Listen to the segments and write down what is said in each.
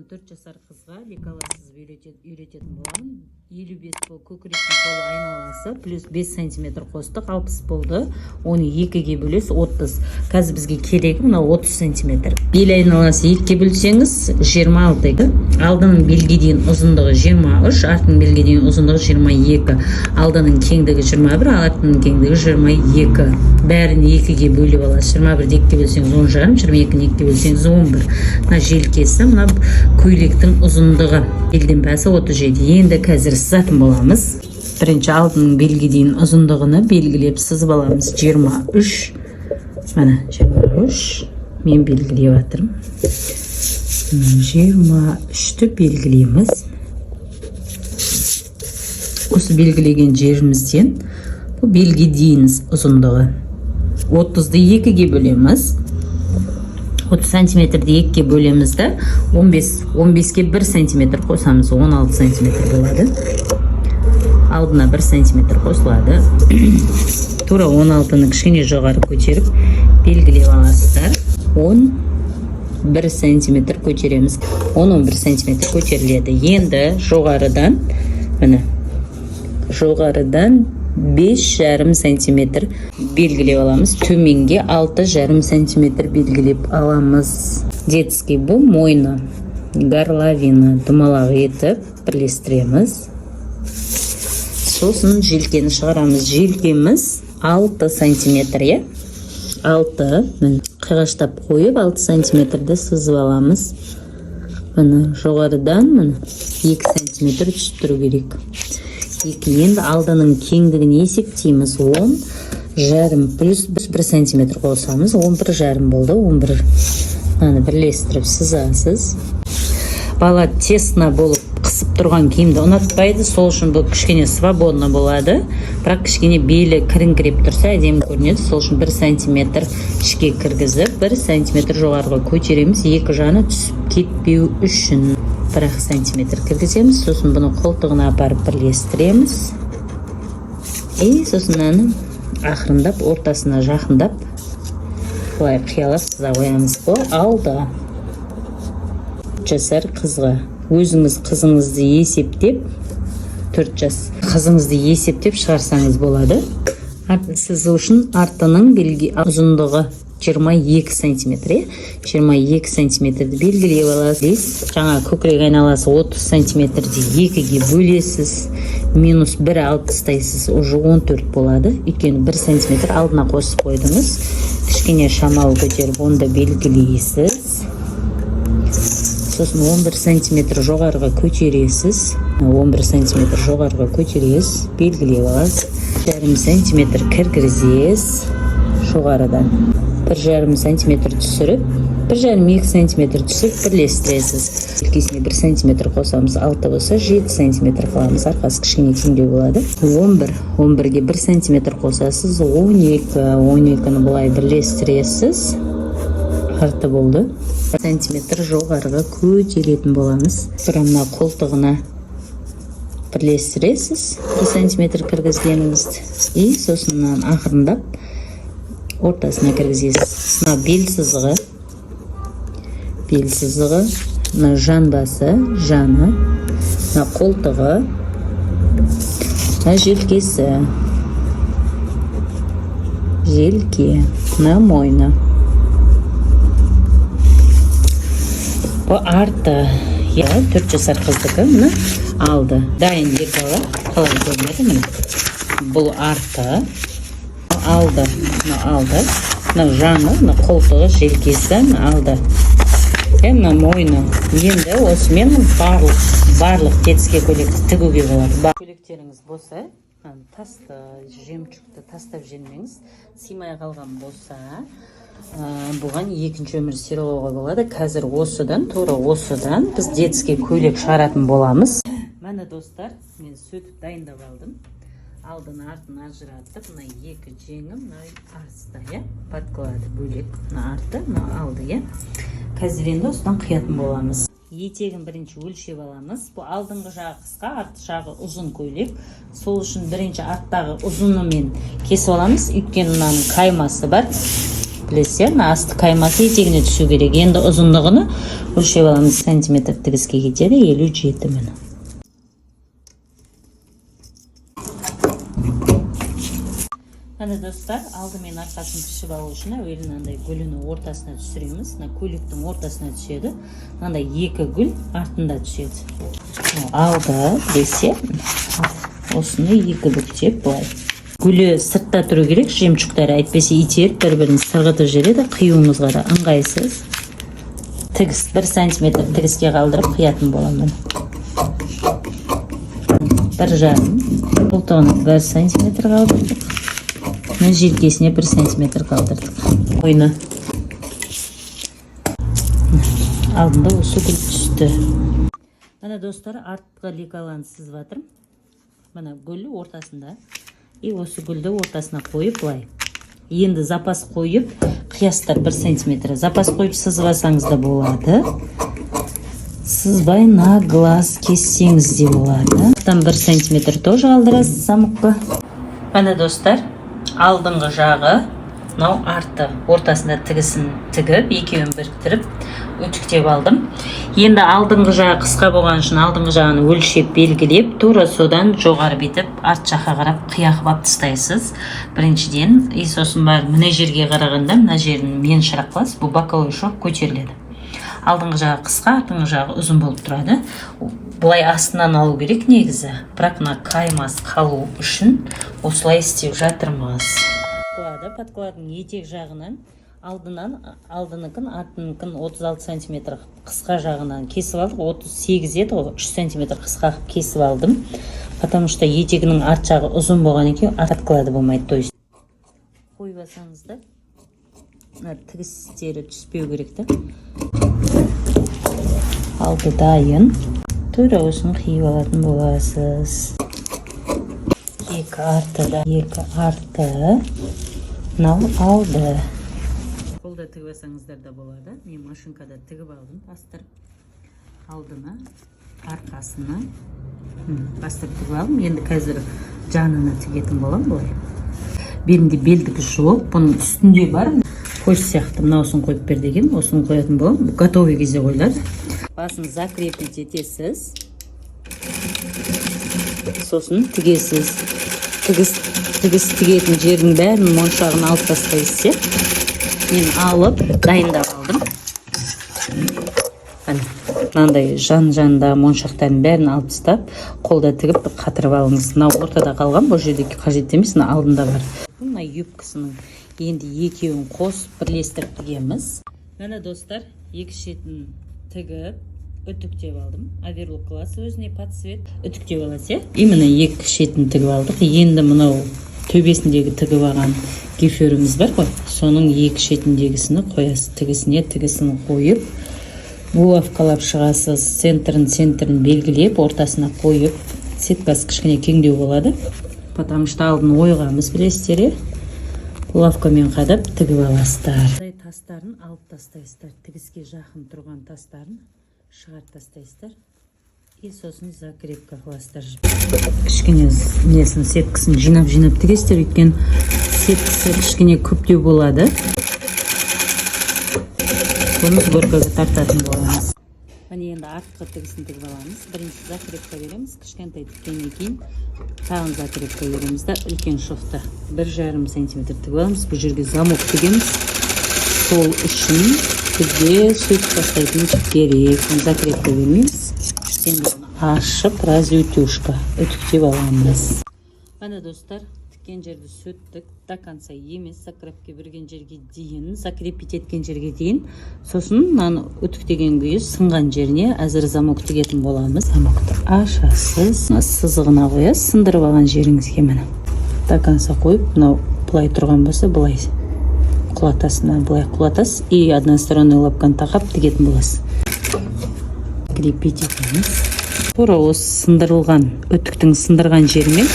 4 жасар қызға лекаласыз үйрететін боламын. 55 бол көкіректің қолы айналасы плюс 5 сантиметр қостық 60 болды. Оны 2-ге бөлес 30. Қазір бізге керегі мына 30 сантиметр. Бел айналасы 2-ге бөлсеңіз 26. Алдының белге дейін ұзындығы 23, артының белге дейін ұзындығы 22. Алдының кеңдігі 21, артының кеңдігі 22. Бәрін 2-ге бөліп аласыз. 21-ді 2-ге бөлсеңіз 10,5, 22-ні 2-ге бөлсеңіз 11. Мына желкесі, мына көйлектің ұзындығы белден басы 37. Енді қазір сызатын боламыз. Бірінші алдының белге дейін ұзындығыны белгілеп сызып аламыз. 23. Мына 23. Мен белгілеп жатырмын. 23-ті белгілейміз. Осы белгілеген жерімізден бұл белге дейін ұзындығы 30-ды 2-ге бөлеміз. 30 сантиметрді 2-ге бөлеміз де 15-ге 1 сантиметр қосамыз, 16 сантиметр болады. Алдына 1 сантиметр қосылады. Тура 16-ны кішкене жоғары көтеріп белгілеп аласыздар. 11 сантиметр көтереміз. 10-11 сантиметр көтеріледі. Енді жоғарыдан, міне, жоғарыдан 5,5 сантиметр белгілеп аламыз. Төменге 6,5 сантиметр белгілеп аламыз. Детский бұл мойны, горловина, думалақ етіп бірлестіреміз. Сосын желкені шығарамыз. Желкеміз 6 сантиметр, 6, қиғаштап қойып 6 сантиметрді сызып аламыз. Жоғарыдан 2 сантиметр түсіп тұру керек. Енді алдының кеңдігін есептейміз. 10,5 плюс 1 сантиметр қосамыз. 11,5 болды. 11 бірлестіріп сызасыз. Бала тесно болып қысып тұрған киімді ұнатпайды. Сол үшін бұл кішкене свободно болады. Бірақ кішкене белі кіріңкіреп тұрса әдемі көрінеді. Сол үшін 1 сантиметр ішке кіргізіп, 1 сантиметр жоғарыға көтереміз. Екі жаны түсіп кетпеу үшін 1 сантиметр кіргіземіз. Сосын бұны қолтығына апарып бірлестіреміз. Сосын ақырындап, ортасына жақындап, бұлай қиялап сыза қоямыз. Бұл алды. 4 жасар қызға өзіңіз қызыңызды есептеп, 4 жас қызыңызды есептеп шығарсаңыз болады. Сызу үшін артының белге ұзындығы 22 сантиметр. 22 сантиметрді белгілеп аласыз. Жаңа көкірек айналасы 30 сантиметрді 2-ге бөлесіз. Минус 1 алып тастайсыз, уже 14 болады. Өйткені 1 сантиметр алдына қосып қойдыңыз. Кішкене шамалы көтеріп, онда белгілейсіз. Сосын 11 сантиметр жоғарыға көтересіз. 11 сантиметр жоғарыға көтересіз, белгілеп аласыз. 1,5 сантиметр кіргізесіз жоғарыдан. 1,5 сантиметр түсіріп, 1,5-2 сантиметр түсіп бірлестіресіз. Желкесіне 1 сантиметр қосамыз, 6 болса 7 сантиметр қаламыз. Арқасы кішкене кеңдеу болады. 11-ге 1 сантиметр қосасыз, 12-ні бұлай бірлестіресіз. Арты болды. 1 сантиметр жоғарыға көтеретін боламыз. Бұрамына қолтығына бірлестіресіз. 1 сантиметр кіргізгеніңізді. Сосынан ақырындап ортасына кіргізесіз. Мына бел сызығы, мына жан басы, жаны, мына қолтығы, мына желкесі, желке, мына мойны. Бұл арты, 4 жасар қыздығы, мына алды. Дайын лекала, қалай көрінеді міне. Бұл арты. Алды, жаны, қолтығы, желкесі, алды. Мына мойны. Енді осымен барлық детский көйлекті тігуге болады. Көйлектеріңіз болса, тасты, жемчукті тастап жемеңіз. Симай қалған болса, бұған екінші өмір сыйлауға болады. Қазір тура осыдан біз детский көйлек шығаратын боламыз. Мәні достар, мен сөйтіп дайындап алдым. Алдын артын ажыратып, мына екі жеңі, мына астта, подклады бөлек, мына арты, мына алды, Қазір енді осыдан қиятын боламыз. Етегін бірінші өлшеп аламыз. Бұл алдыңғы жағы қысқа, арты жағы ұзын көйлек. Сол үшін бірінші арттағы ұзынымен кесіп аламыз. Өйткені мынаның қаймасы бар. білесіз, мына асты қаймасы етегіне түсу керек. Енді ұзындығыны өлшеп аламыз, сантиметр тігіске кетеді, 57 міне. Міне достар, алдымен арқасын пішіп алу үшін әуелі мынандай гүліні ортасына түсіреміз. Мына көйлектің ортасына түседі. Мынандай екі гүл артында түседі. Алды десе, осыны екі бүктеп былай. Гүлі сыртта тұру керек, жемшіктері әйтпесе итеріп бір-бірін сырғытып жібереді, қиюымызға да ыңғайсыз. Тігіс 1 сантиметр тігіске қалдырып қиятын боламын. 1,5 қолтығына 1 сантиметр қалдырдық. Мына желкесіне 1 сантиметр қалдырдық. Ойны. Алдында осы гүл түсті. Мына достар, артқы лекаланы сызып жатырмын. Мына гүл ортасында. И осы гүлді ортасына қойып былай. Енді запас қойып, қиястар 1 сантиметр. Запас қойып сызып алсаңыз да болады. Сызбай на глаз кессеңіз де болады. Там 1 сантиметр тоже қалдырасыз замокқа. Міне достар, алдыңғы жағы, мынау арты ортасында тігісін тігіп, екеуін біріктіріп, үтіктеп алдым. Енді алдыңғы жағы қысқа болған үшін алдыңғы жағын өлшеп белгілеп, тура содан жоғары бетіп, арт жаққа қарап қия қылып тастайсыз. Біріншіден, сосын бар мына жерге қарағанда, мына жерін мен шырақлас, бұл боковой шов көтеріледі. Алдыңғы жағы қысқа, артыңғы жағы ұзын болып тұрады. Бұлай астынан алу керек негізі. Бірақ мына қаймас қалу үшін осылай істеп жатырмыз. Подкладың етек жағынан алдыныкін, артыныкін 36 сантиметр қысқа жағынан кесіп алдық. 38 еді, 3 сантиметр қысқа кесіп алдым. Потому что етегінің арт жағы ұзын болған екен, подклады болмайды. То есть қойып алсаңыз да тігістері түспеу керек та. Алды дайын. Тура осыны қиып алатын боласыз. Екі арты. Мынау алды. Қолда тігіп алсаңыздар да болады. Мен машинкада тігіп алдым, бастырып. Алдына, арқасына бастырып тігіп алдым. Енді қазір жанына тігетін болам былай. Белімде белдігі жоқ, бұның үстінде бар. Қойшы сияқты мынаусын қойып бер деген, осыны қоятын болам. Готовый кезде қойылады. Басын закрепить етесіз. Сосын тігесіз. Тігіс тігетін жердің бәрін моншағын алып тастайсыз. Мен алып дайындап алдым. Мынандай жан-жанында моншақтарын бәрін алып тастап, қолда тігіп қатырып алыңыз. Мынау ортада қалған, бұл жерде қажет емес, мына алдында бар. Мына юбкасының енді екеуін қосып бірлестіріп тігеміз. Міне достар, екі шетін тігіп үтіктеп алдым. Оверлок классы өзіне под цвет үтіктеп аласыз. Именно екі шетін тігіп алдық. Енді мынау төбесіндегі тігіп алған гиферіміз бар ғой. Соның екі шетіндегісini қоясыз. Тігісін қойып, булавкалап шығасыз. Центрін белгілеп, ортасына қойып, сеткасы кішкене кеңдеу болады. Потому что алдын ойғамыз білесіздер. Булавкамен қадап тігіп аласыздар. Тастарын алып тастайсыздар. Тігіске жақын тұрған тастарын шығарып тастайсыздар. И сосын закрепка қыласыздар. Кішкене несін сеткасын жинап тігесіздер, өйткені сеткасы кішкене көптеу болады. Бұны сборкаға тартатын боламыз. Міне енді артқы тігісін тігіп аламыз. Бірінші закрепка береміз. Кішкентай тіккеннен кейін тағын закрепка береміз да үлкен шовты 1,5 сантиметр тігіп аламыз. Бұл жерге замок тігеміз. Сол үшін бізде сөйтіп тастайтын керек. Закрепка бермейміз. Енді ашып разютюшка үтіктеп аламыз. Міне достар, тіккен жерді сөттік до конца емес, закрепке берген жерге дейін, закрепить еткен жерге дейін. Сосын мынаны үтіктеген күйі сынған жеріне әзір замок тігетін боламыз. Замокты ашасыз, сызығына қоясыз, сындырып алған жеріңізге міне. До конца қойып, мынау былай тұрған болса, былай құлатасына, былай құлатасыз и односторонний лапканы тақап тігетін боласыз. Закрепить етеміз. Тура осы сындырылған, үтіктің сындырған жерімен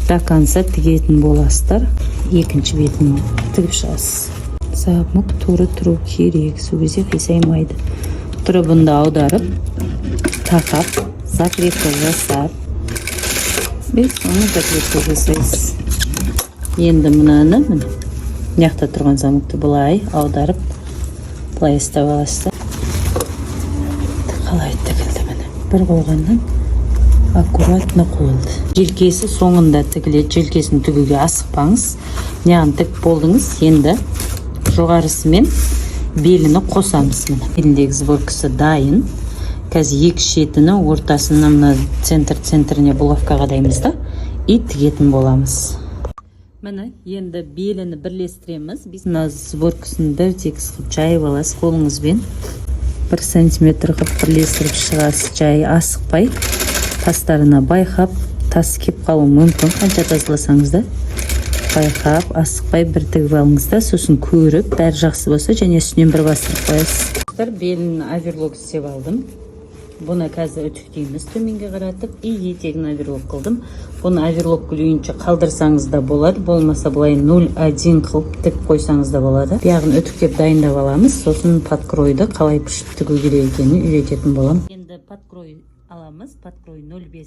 до конца тігетін боласыздар. Екінші бетін тігіп шығасыз. Замок тура тұру керек, сол кезде қисаймайды. Тура бұнды аударып, тақап, закрепка жасап, біз оны закрепка жасайсыз. Енді мынаны Мына тұрған замокты былай аударып, былай ұстап аласыз. Қалай тігілді міне. Бір қойғаннан аккуратно қойылды. Желкесі соңында тігіледі. Желкесін тігуге асықпаңыз. Мынаған тік болдыңыз. Енді жоғарысымен беліні қосамыз. Беліндегі сборкасы дайын. Қазір екі шетіні ортасына мына центріне булавкаға дайымыз да и тігетін боламыз. Міне енді беліні бірлестіреміз. Біз мына сборкасын бір текіс қып жайып аласыз қолыңызбен. 1 сантиметр қып бірлестіріп шығасыз, жай асықпай. Тастарына байқап, тас кеп қалуы мүмкін, қанша тазаласаңыз да. Байқап, асықпай бір тігіп алыңыз да, сосын көріп, бәрі жақсы болса, және үстінен бір бастырып қоясыз. Белін оверлок істеп алдым. Бұны қазір үтіктейміз төменге қаратып, и етегін оверлок қылдым. Бұны оверлок күйінше қалдырсаңыз да болады, болмаса былай 0,1 қылып тік қойсаңыз да болады. Яғын үтіктеп дайындап аламыз, сосын подкройды қалай пішіп тігу керек екенін үйрететін болам. Енді подкрой аламыз, подкрой 0,5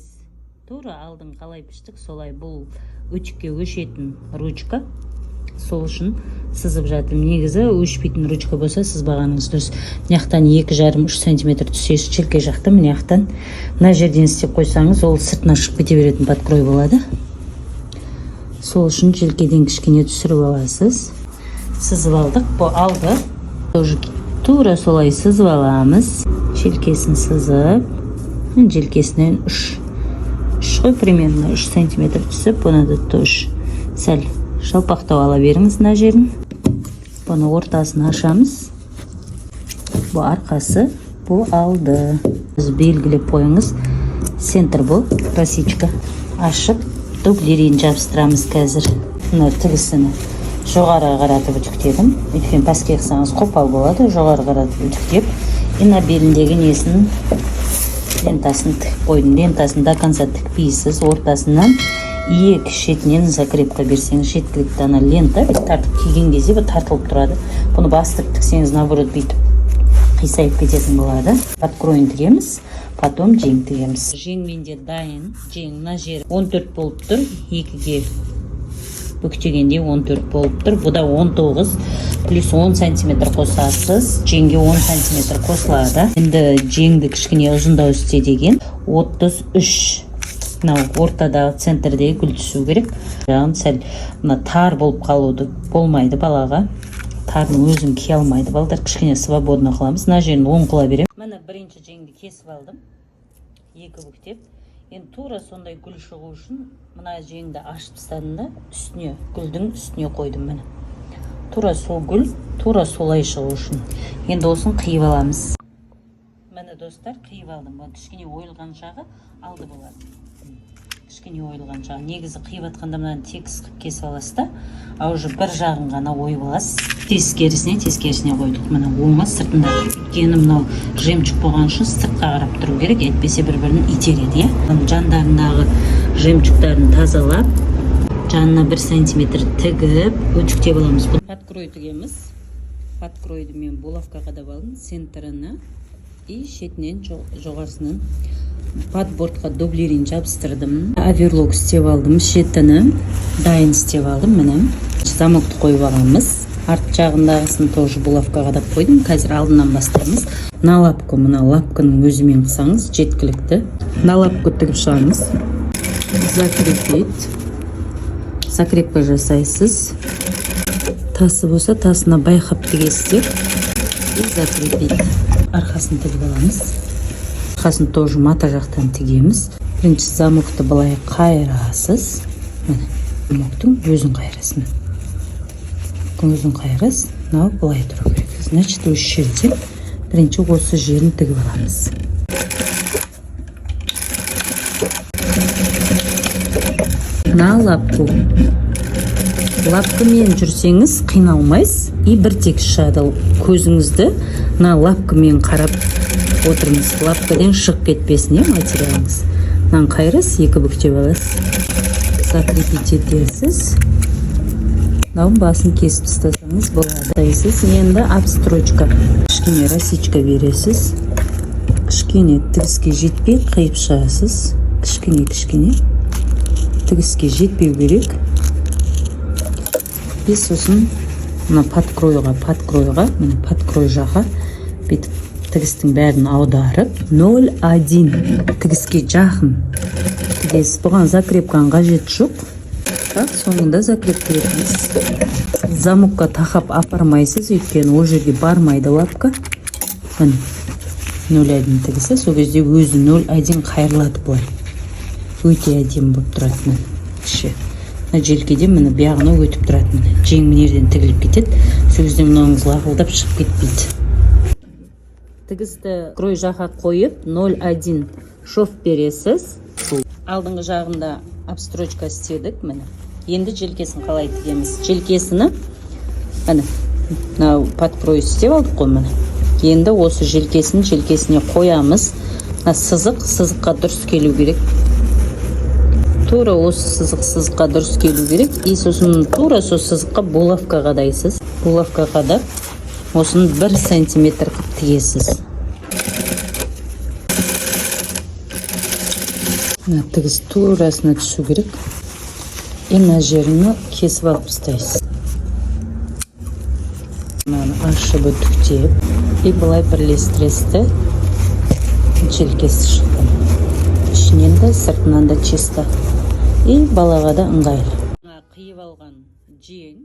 тура алдың қалай піштік, солай бұл өтікке өшетін ручка. Сол үшін сызып жатырмын. Негізі өшпейтін ручка болса сызбағаныңыз дұрыс. Мынаяқтан 2,5-3 сантиметр түсесіз, желке жақта мынаяқтан мына жерден істеп қойсаңыз, ол сыртына шығып кете беретін подкрой болады. Сол үшін желкеден кішкене түсіріп аласыз. Сызып алдық. Бұл алды. Тура солай сызып аламыз. Желкесін сызып, желкесінен 3 қой примерно 3 сантиметр түсіп, бұны да 3 сәл шалпақтау ала беріңіз мына жерін. Бұны ортасын ашамыз. Бұл арқасы, бұл алды. Біз белгілеп қойыңыз. Центр бұл, косичка. Ашып, дублерін жабыстырамыз қазір. Бұны тігісіні жоғары қаратып үтіктедім. Өйткені пәске қысаңыз қопал болады, жоғары қаратып үтіктеп. Ина беліндегі несін лентасын тік қойдым. Лентасын до конца тікпейсіз, ортасынан екі шетінен закрепка берсеңіз, жеткілікті ана лента тартып киген кезде тартылып тұрады. Бұны бастырып тіксеңіз, наоборот бүйтіп қисайып кететін болады. Подкройын тігеміз, потом жең тігеміз. Жең менде дайын. Жең мына жері 14 болып тұр, 2-ге бүктегенде 14 болып тұр. Бұда 19 плюс 10 сантиметр қосасыз. Жеңге 10 сантиметр қосылады. Енді жеңді кішкене ұзындау істе деген 33. Мынау ортадағы центрдегі гүл түсу керек. Жағын сәл мына тар болып қалуды болмайды балаға. Тардың өзін кие алмайды. Балдар кішкене свободно қыламыз. Мына жерін оң қыла берем. Мына бірінші жеңді кесіп алдым. 2 бүктеп. Енді тура сондай гүл шығу үшін мына жеңді ашып тастадым да, үстіне, гүлдің үстіне қойдым міне. Тура сол гүл, тура солай шығу үшін. Енді осын қиып аламыз. Міне достар, қиып алдым. Кішкене ойылған жағы алды болады. Кішкене ойылған жағы. Негізі қиып атқанда мынаны текіс қып кесіп аласыз да, а уже бір жағын ғана ойып аласыз. Тескерісіне қойдық. Мына оңы сыртында. Өйткені мынау жемчуг болған үшін сыртқа қарап тұру керек, әйтпесе бір-бірін итереді, иә. Жандарындағы жемчугтарын тазалап, жанына 1 сантиметр тігіп, өтіктеп аламыз. Подкрой тігеміз. Подкройды мен булавкаға да алдым, центріне и шетінен жоғарысынан подбордқа дублерін жабыстырдым. Оверлок істеп алдым, шетіні дайын істеп алдым, міне. Замокты қойып аламыз. Арт жағындағысын тоже булавкаға да қойдым. Қазір алдынан бастаймыз. Мына лапка, мына лапканың өзімен қысаңыз жеткілікті. Мына лапка тігіп шығамыз. Закрепить. Закрепка жасайсыз. Тасы болса тасына байқап тігесіздер. И закрепить. Арқасын тігіп аламыз. Арқасын тоже мата жақтан тігеміз. Бірінші замокты былай қайырасыз. Міне, замоктың өзін қайырасыз. Өзін қайырасыз. Мынау былай тұру керек. Значит, осы жерден бірінші осы жерін тігіп аламыз. Мына лапку. Лапкамен жүрсеңіз қиналмайсыз и бір тек шығады. Көзіңізді мына лапкамен қарап отырыңыз. Лапкадан шығып кетпесін, материалыңыз. Мынаны қайырасыз, 2 бүктеп аласыз. Закрепить етесіз. Мынау басын кесіп тастасаңыз болады. Енді обстрочка. Кішкене росичка бересіз. Кішкене тігіске жетпей қиып шығасыз. Кішкене. Тігіске жетпеу керек. Біз сосын мына подкройға міне подкрой жаққа бүйтіп тігістің бәрін аударып 0,1 тігіске жақын тігесіз. Бұған закрепканың қажеті жоқ. Так, соңында закрептейміз. Замокқа тақап апармайсыз, өйткені ол жерге бармайды лапка. Міне 0,1 тігісі, сол кезде өзі 0,1 қайырлады бұлай. Өте әдемі болып тұрады міне. Кіші. Мына желкеде міне бияғына өтіп тұрады міне. Жең мінерден тігіліп кетеді. Сол кезде мынауыңыз лақылдап шығып кетпейді. Тігісті крой жаққа қойып 0,1 шов бересіз. Алдыңғы жағында обстрочка істедік міне. Енді желкесін қалай тігеміз? Желкесіні міне подкрой істеп алдық қой міне. Енді осы желкесіне қоямыз. Сызыққа дұрыс келу керек. Тура осы сызыққа дұрыс келу керек. И сосын тура сол сызыққа булавка қадайсыз. Булавка қадап, осын 1 сантиметр қып тігесіз. Тігіс турасына түсу керек. Мына жерін кесіп алып тастайсыз. Ашып үтіктеп, и былай бірлестіресті. Желкесі шықты. Ішінен де, сыртынан да чисто. И балаға да ыңғайлы. Қиып алған жең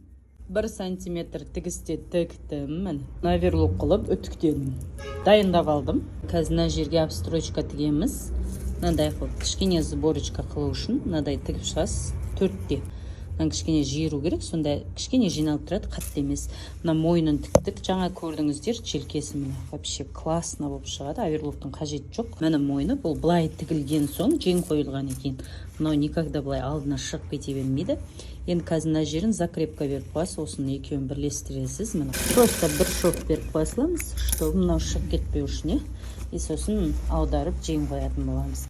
1 сантиметр тігісте тіктім. Наверлок қылып үтіктедім. Дайындап алдым. Қазір мына жерге обстрочка тігеміз. Мынадай қылып кішкене сборочка қылу үшін мынадай тігіп шығасыз 4-те. Кішкене жиыру керек, сонда кішкене жиналып тұрады, қатты емес. Мына мойнын тіктік, жаңа көрдіңіздер, желкесі міне вообще классно болып шығады, оверлоктың қажеті жоқ. Міне мойны, бұл былай тігілген соң жең қойылған екен. Мынау никогда былай алдына шығып кете бермейді. Енді қазір мына жерін закрепка беріп қойасыз, осыны екеуін бірлестіресіз. Міне просто бір шов беріп қойсаламыз, чтобы мынау шығып кетпеу үшін, и сосын аударып жең қоятын боламыз.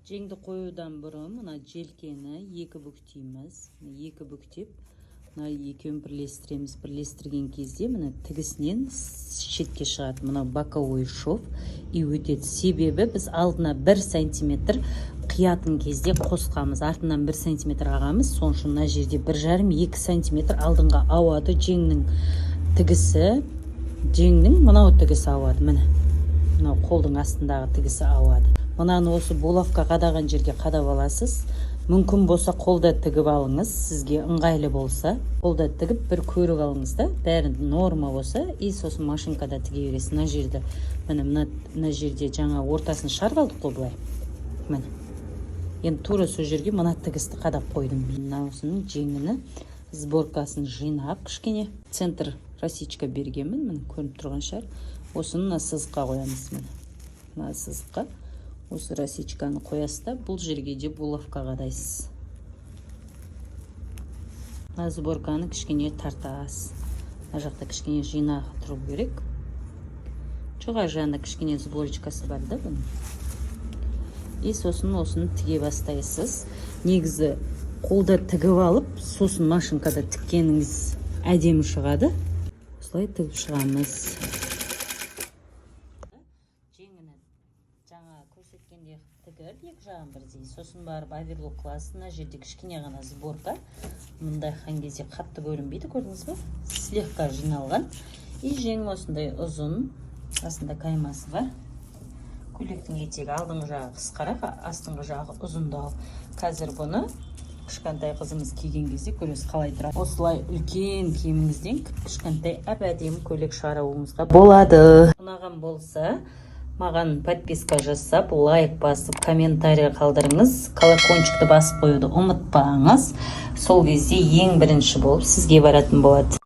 Жеңді қоюдан бұрын мына желкені екі бүктейміз. Екі бүктеп, мына екеуін бірлестіреміз. Бірлестірген кезде мына тігісінен шетке шығады. Мына боковой шов и өтеді. Себебі біз алдына 1 сантиметр қиятын кезде қосқамыз. Артынан 1 сантиметр ағамыз. Соң үшін мына жерде 1,5-2 сантиметр алдыңға ауады. Жеңнің тігісі, жеңнің мынау тігісі ауады. Міне, мынау қолдың астындағы тігісі ауады. Мынаны осы булавка қадаған жерге қадап аласыз. Мүмкін болса қолда тігіп алыңыз, сізге ыңғайлы болса. Қолда тігіп бір көріп алыңыз да, бәрі норма болса, и сосын машинкада тіге бересіз. Мына жерде, мына жерде жаңа ортасын шығарып алдық қой былай. Міне. Енді тура сол жерге мына тігісті қадап қойдым. Мынауысының жеңіні, сборкасын жинап, кішкене центр росичка бергенмін, міне көрініп тұрған шығар. Осыны мына сызыққа қоямыз, міне. Мына сызыққа осы росичканы қоясыз да, бұл жерге де булавка қадайсыз. Мына сборканы кішкене тартасыз. Мына жақта кішкене жинақ тұру керек. Жоғары жағында кішкене сборочкасы бар да бұның. И сосын осыны тіге бастайсыз. Негізі қолда тігіп алып, сосын машинкада тіккеніңіз әдемі шығады. Осылай тігіп шығамыз. Көрсеткенде тігіп, екі жағын бірдей. Сосын барып оверлок қыласыз. Мына жерде кішкене ғана сборка. Мұндай қан кезде қатты көрінбейді, көрдіңіз бе? Слегка жиналған. И жең осындай ұзын, астында каймасы бар. Көйлектің етегі алдыңғы жағы қысқарақ, астыңғы жағы ұзындау. Қазір бұны кішкентай қызымыз киген кезде көресіз қалай тұрады. Осылай үлкен киіміңізден кішкентай әп-әдемі көйлек шығаруыңызға болады. Ұнаған болса, маған подписка жасап, лайк басып, комментарий қалдырыңыз. Колокольчикті басып қоюды ұмытпаңыз. Сол кезде ең бірінші болып сізге баратын болады.